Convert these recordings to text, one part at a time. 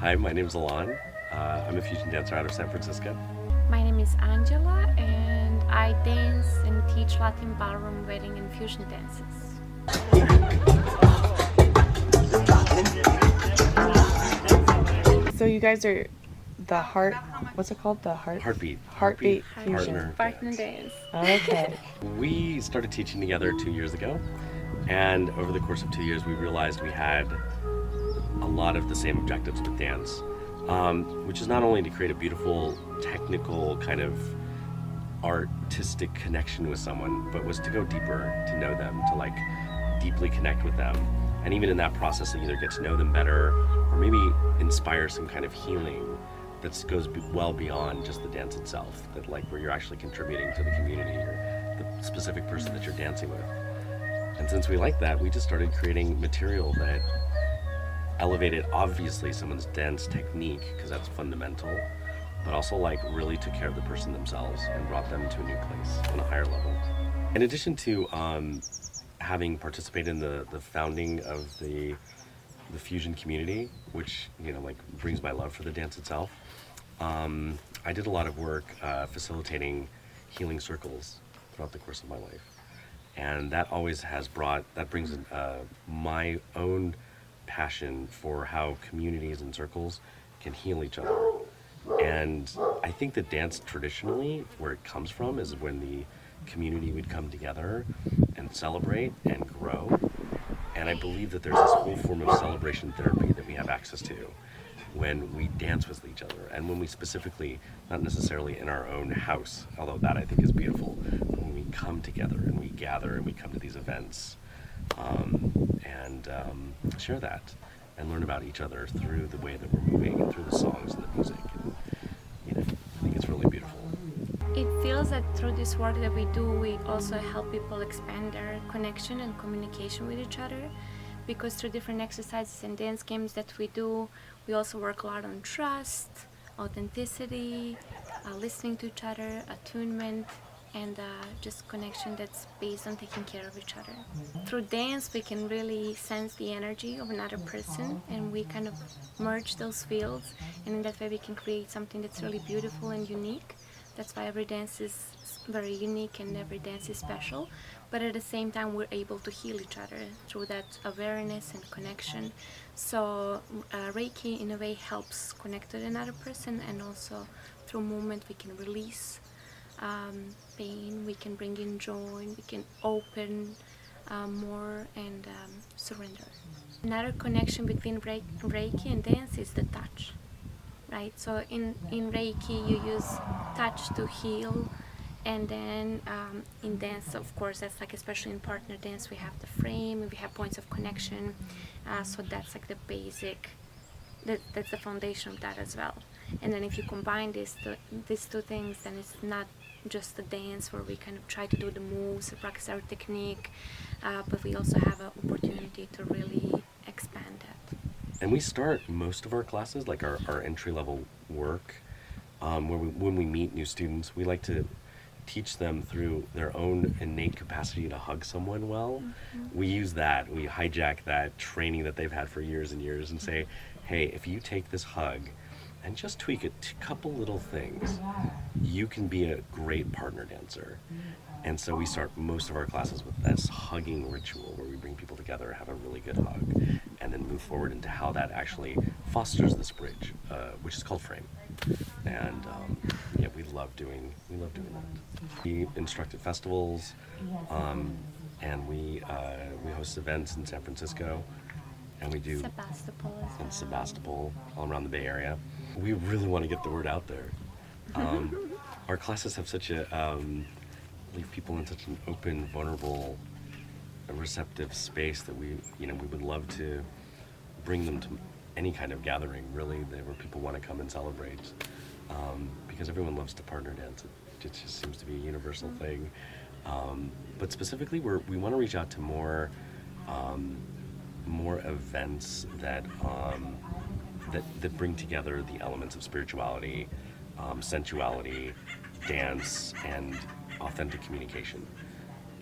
Hi, my name's Alon. I'm a fusion dancer out of San Francisco. My name is Angela, and I dance and teach Latin ballroom, wedding, and fusion dances. So you guys are the heart. What's it called? The Heartbeat fusion. Partner dance. Okay. We started teaching together 2 years ago, and over the course of 2 years, we realized we had a lot of the same objectives with dance, which is not only to create a beautiful, technical kind of artistic connection with someone, but was to go deeper, to know them, to like deeply connect with them, and even in that process, to either get to know them better or maybe inspire some kind of healing that goes well beyond just the dance itself. That like where you're actually contributing to the community or the specific person that you're dancing with. And since we like that, we just started creating material that elevated obviously someone's dance technique because that's fundamental, but also like really took care of the person themselves and brought them to a new place on a higher level. In addition to having participated in the founding of the fusion community, which like brings my love for the dance itself, I did a lot of work facilitating healing circles throughout the course of my life, and that always brings my own passion for how communities and circles can heal each other. And I think that dance traditionally, where it comes from, is when the community would come together and celebrate and grow. And I believe that there's this whole form of celebration therapy that we have access to when we dance with each other, and when we specifically, not necessarily in our own house, although that I think is beautiful, but when we come together and we gather and we come to these events and share that and learn about each other through the way that we're moving and through the songs and the music. And, I think it's really beautiful. It feels that through this work that we do, we also help people expand their connection and communication with each other. Because through different exercises and dance games that we do, we also work a lot on trust, authenticity, listening to each other, attunement, and just connection that's based on taking care of each other. Through dance, we can really sense the energy of another person, and we kind of merge those fields, and in that way we can create something that's really beautiful and unique. That's why every dance is very unique and every dance is special, but at the same time we're able to heal each other through that awareness and connection. So Reiki in a way helps connect with another person, and also through movement we can release pain, we can bring in joy, we can open more and surrender. Another connection between Reiki and dance is the touch. Right, so in Reiki you use touch to heal, and then in dance, of course, that's like, especially in partner dance, we have the frame, we have points of connection, so that's like the basic, that's the foundation of that as well. And then if you combine these two things, then it's not just the dance where we kind of try to do the moves, practice our technique, but we also have an opportunity to really expand that. And we start most of our classes, like our entry level work, when we meet new students, we like to teach them through their own innate capacity to hug someone well. Mm-hmm. We hijack that training that they've had for years and years and say, hey, if you take this hug and just tweak a couple little things, you can be a great partner dancer. And so we start most of our classes with this hugging ritual where we bring people together, have a really good hug, and then move forward into how that actually fosters this bridge, which is called frame. And we love doing that. We instruct at festivals, and we host events in San Francisco, and we do Sebastopol as well. in Sebastopol, all around the Bay Area. We really want to get the word out there. Our classes have such leave people in such an open, vulnerable, receptive space that we would love to bring them to any kind of gathering, really, where people want to come and celebrate, because everyone loves to partner dance. It just seems to be a universal thing. But specifically, we want to reach out to more events that bring together the elements of spirituality, sensuality, dance, and authentic communication.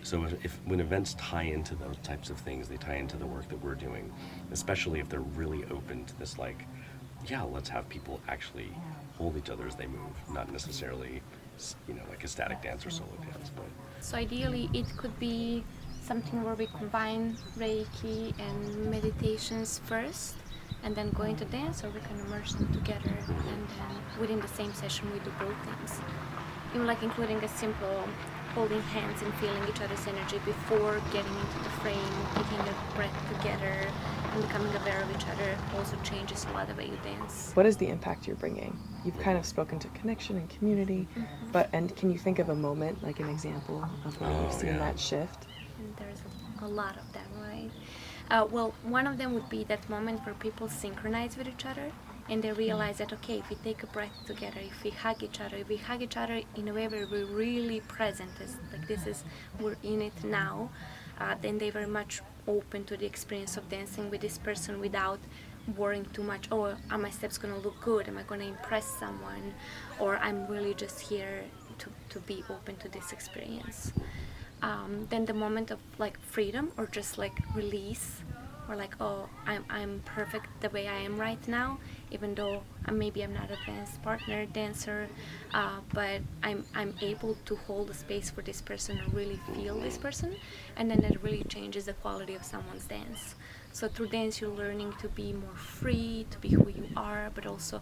So when events tie into those types of things, they tie into the work that we're doing, especially if they're really open to this like yeah, let's have people actually hold each other as they move, not necessarily, like a static dance or solo dance. But So ideally, it could be something where we combine Reiki and meditations first, and then go into dance, or we can merge them together, and then within the same session we do both things. Even like including a simple holding hands and feeling each other's energy before getting into the frame, taking a breath together, and becoming aware of each other also changes a lot the way you dance. What is the impact you're bringing? You've kind of spoken to connection and community, and can you think of a moment, like an example of where you've seen that shift? And there's a lot of them, right? Well, one of them would be that moment where people synchronize with each other and they realize that, okay, if we take a breath together, if we hug each other in a way where we're really present, as like we're in it now, then they very much open to the experience of dancing with this person without worrying too much. Oh, are my steps gonna look good? Am I gonna impress someone? Or I'm really just here to be open to this experience. Then the moment of like freedom, or just like release, or like, oh, I'm perfect the way I am right now, even though maybe I'm not a dancer, but I'm able to hold a space for this person and really feel this person, and then that really changes the quality of someone's dance. So through dance, you're learning to be more free, to be who you are, but also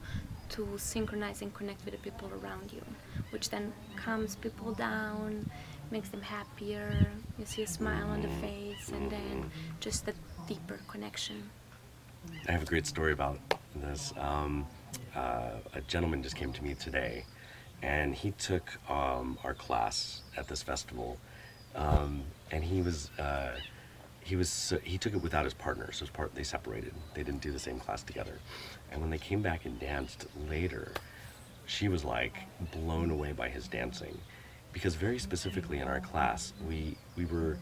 to synchronize and connect with the people around you, which then calms people down, makes them happier. You see a smile on the face, and then just a deeper connection. I have a great story about this. A gentleman just came to me today, and he took our class at this festival, and he took it without his partner. So they separated. They didn't do the same class together. And when they came back and danced later, she was like blown away by his dancing, because very specifically in our class, we were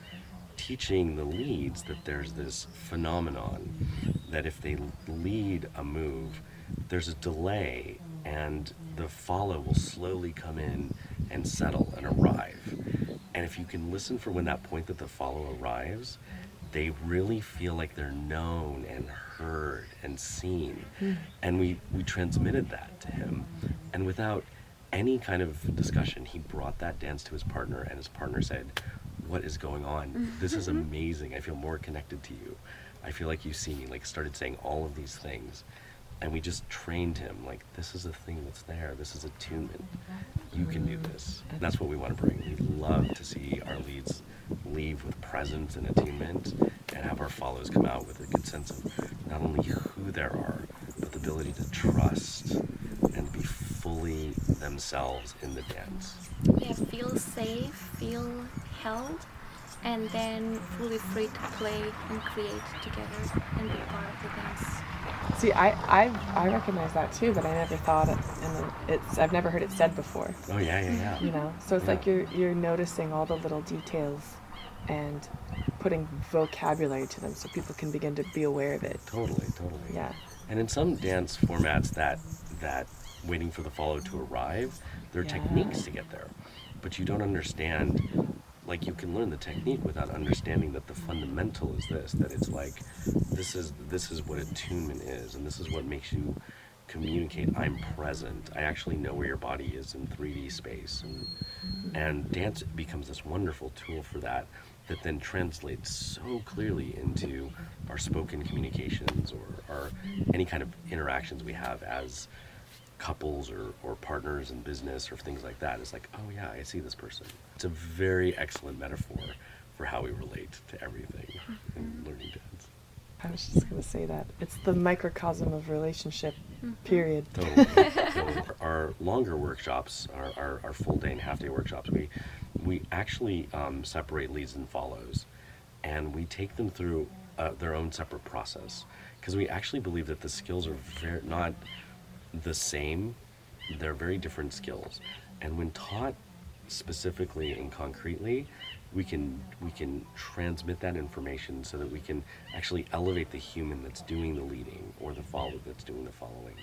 teaching the leads that there's this phenomenon that if they lead a move, there's a delay, and the follow will slowly come in and settle and arrive. And if you can listen for when that point that the follow arrives, they really feel like they're known and heard and seen. And we transmitted that to him. And without any kind of discussion, he brought that dance to his partner, and his partner said, "What is going on? This is amazing. I feel more connected to you. I feel like you see me," like started saying all of these things. And we just trained him, like, this is a thing that's there. This is attunement. You can do this. And that's what we want to bring. We love to see our leads leave with presence and attunement, and have our follows come out with a good sense of not only who they are, but the ability to trust and be fully themselves in the dance. Yeah, feel safe, feel held, and then fully free to play and create together and be part of the dance. See, I recognize that too, but I never thought it, and I've never heard it said before. Oh yeah. You know, so it's like you're noticing all the little details and putting vocabulary to them so people can begin to be aware of it. Totally. Yeah. And in some dance formats, that waiting for the follow to arrive, there are techniques to get there, but you don't understand. Like, you can learn the technique without understanding that the fundamental is this, that it's like, this is what attunement is, and this is what makes you communicate, I'm present. I actually know where your body is in 3D space. And dance becomes this wonderful tool for that then translates so clearly into our spoken communications, or our any kind of interactions we have as couples or partners in business or things like that. It's like, oh yeah, I see this person. It's a very excellent metaphor for how we relate to everything in learning dance. I was just going to say that. It's the microcosm of relationship, period. Totally. Our longer workshops, our full day and half day workshops, we actually separate leads and follows, and we take them through their own separate process, because we actually believe that the skills are not the same. They're very different skills, and when taught specifically and concretely, we can transmit that information so that we can actually elevate the human that's doing the leading, or the follower that's doing the following.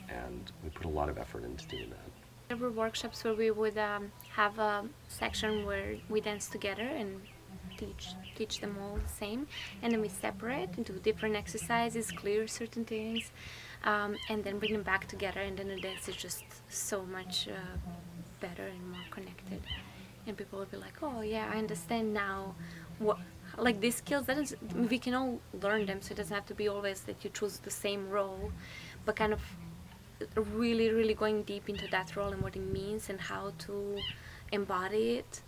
And we put a lot of effort into doing that. There were workshops where we would have a section where we dance together and teach them all the same, and then we separate and do different exercises, clear certain things. and then bring them back together, and then the dance is just so much better and more connected. And people will be like, oh yeah, I understand now what, like these skills, that is, we can all learn them, so it doesn't have to be always that you choose the same role, but kind of really, really going deep into that role and what it means and how to embody it,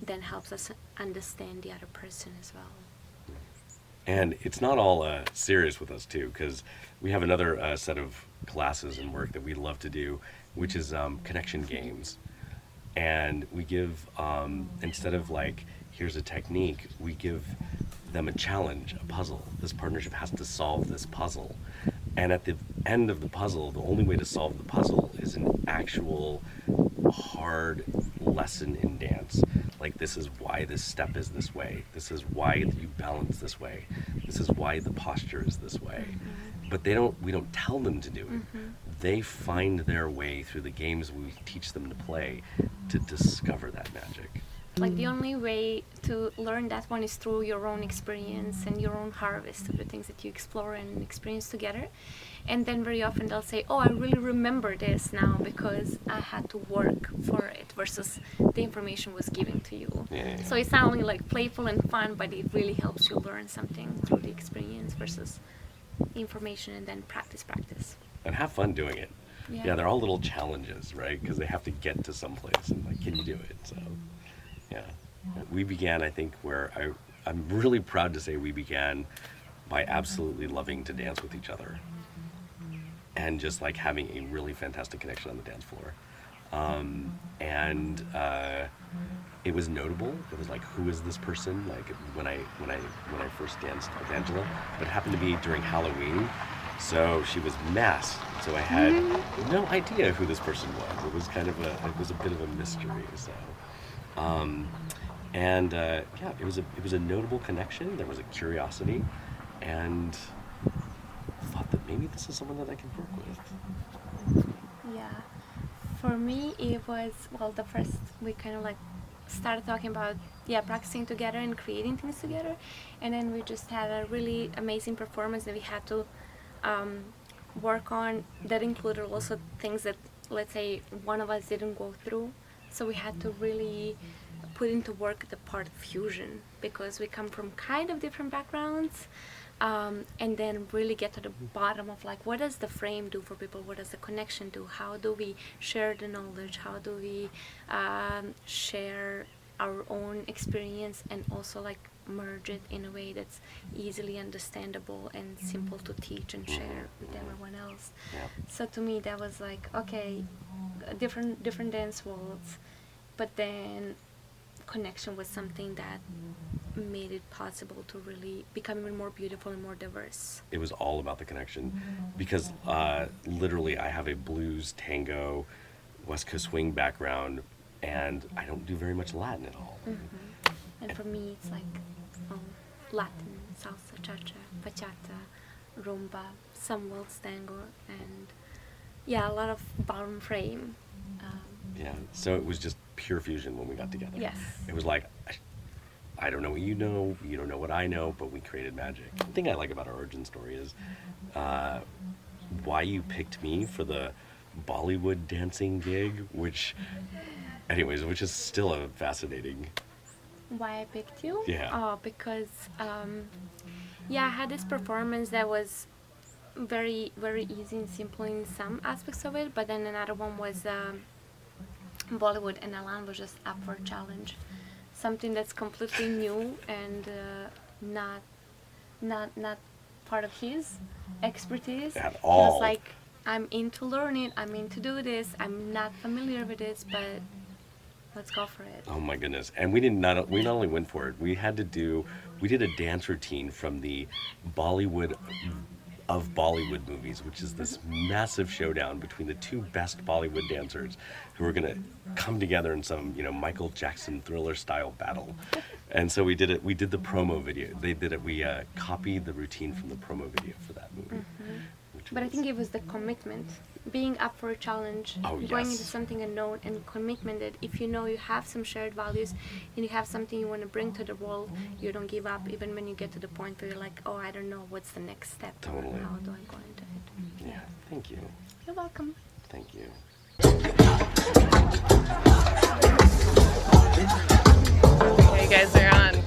then helps us understand the other person as well. And it's not all serious with us too, because we have another set of classes and work that we love to do, which is connection games. And we give, instead of like, here's a technique, we give them a challenge, a puzzle. This partnership has to solve this puzzle. And at the end of the puzzle, the only way to solve the puzzle is an actual hard lesson in dance. Like, this is why this step is this way. This is why you balance this way. This is why the posture is this way. But we don't tell them to do it. They find their way through the games we teach them to play to discover that magic. Like the only way to learn that one is through your own experience and your own harvest of the things that you explore and experience together. And then very often they'll say, oh, I really remember this now because I had to work for it, versus the information was given to you. Yeah. So it's not only like playful and fun, but it really helps you learn something through the experience versus information and then practice. And have fun doing it. Yeah. Yeah, they're all little challenges, right? Because they have to get to someplace and like, can you do it? So, yeah. We began, I think, where I'm really proud to say we began by absolutely loving to dance with each other. And just like having a really fantastic connection on the dance floor. It was notable. It was like, who is this person? Like when I first danced with Angela, but it happened to be during Halloween. So she was masked. So I had no idea who this person was. It was kind of it was a bit of a mystery. So, yeah, it was a notable connection. There was a curiosity, and thought that maybe this is someone that I can work with. Yeah. For me, it was, well, the first we kind of like started talking about, practicing together and creating things together. And then we just had a really amazing performance that we had to work on, that included also things that, let's say, one of us didn't go through. So we had to really put into work the part of fusion, because we come from kind of different backgrounds. And then really get to the bottom of like, what does the frame do for people? What does the connection do? How do we share the knowledge? How do we share our own experience and also like merge it in a way that's easily understandable and simple to teach and share with everyone else? Yeah. So to me that was like, okay, different dance worlds, but then connection was something that made it possible to really become even more beautiful and more diverse. It was all about the connection, because literally I have a blues, tango, West Coast swing background, and I don't do very much Latin at all. And for me it's like Latin, salsa, cha-cha, bachata, rumba, some waltz tango, and a lot of ballroom frame. Yeah, so it was just pure fusion when we got together. Yes. It was like, I don't know what you don't know what I know, but we created magic. The thing I like about our origin story is why you picked me for the Bollywood dancing gig, which is still a fascinating... Why I picked you? Yeah. Oh, because I had this performance that was very, very easy and simple in some aspects of it, but then another one was Bollywood, and Alan was just up for a challenge, something that's completely new and not part of his expertise. At He all. was like, I'm into learning, I'm into do this, I'm not familiar with this, but let's go for it. Oh my goodness. And we not only went for it, we did a dance routine from the Bollywood movies, which is this massive showdown between the two best Bollywood dancers who are going to come together in some, Michael Jackson Thriller style battle. And so we did the promo video. We copied the routine from the promo video for that movie. But I think it was the commitment, being up for a challenge, going into something unknown, and commitment that if you know you have some shared values and you have something you want to bring to the world, you don't give up even when you get to the point where you're like, oh, I don't know what's the next step. Totally. How do I go into it? Yeah, thank you. You're welcome. Thank you. Okay, you guys are on.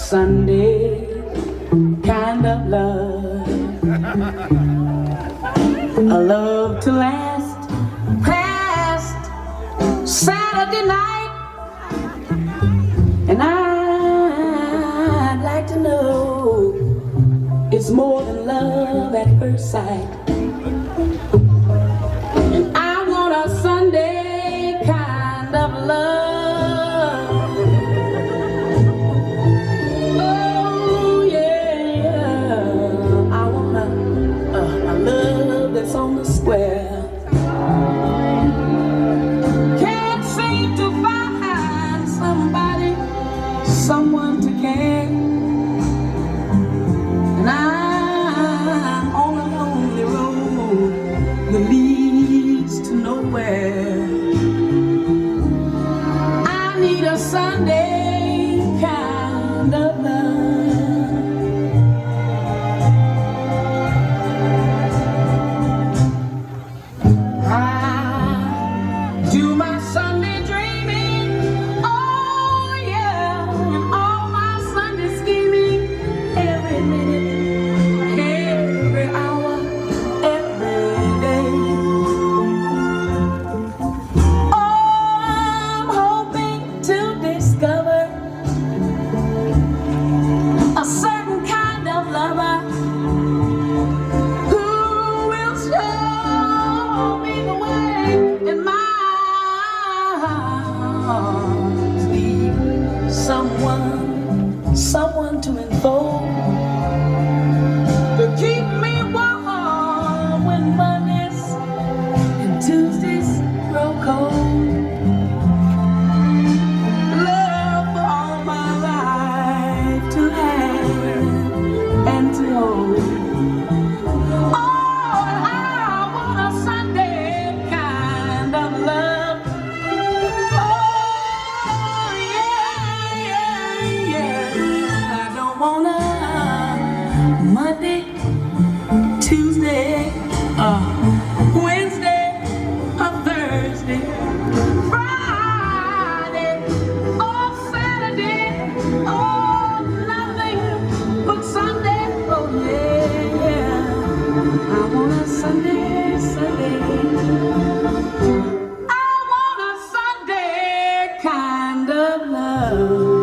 Sunday kind of love, a love to last past Saturday night, and I'd like to know it's more than love at first sight. And I want a Sunday kind of love. Oh yeah, I want a love that's on the square. Can't seem to find somebody, someone to care. And I'm on a lonely road that leads to nowhere. I need a Sunday kind of love. I do my Sunday dreaming, oh yeah, and all my Sunday scheming, every minute, every hour, every day. Oh, I'm hoping to discover a certain kind of lover who will show me the way in my arms. Need someone to enfold, to keep me warm when Mondays and Tuesdays grow cold. Love for all my life to have and to hold. Oh, I want a Sunday kind of love. Oh, yeah, yeah, yeah. I don't want a Monday, Tuesday, Wednesday, or Thursday, Friday, or Saturday, oh, nothing but Sunday. Oh, yeah, yeah. I want a Sunday, Sunday. I want a Sunday kind of love.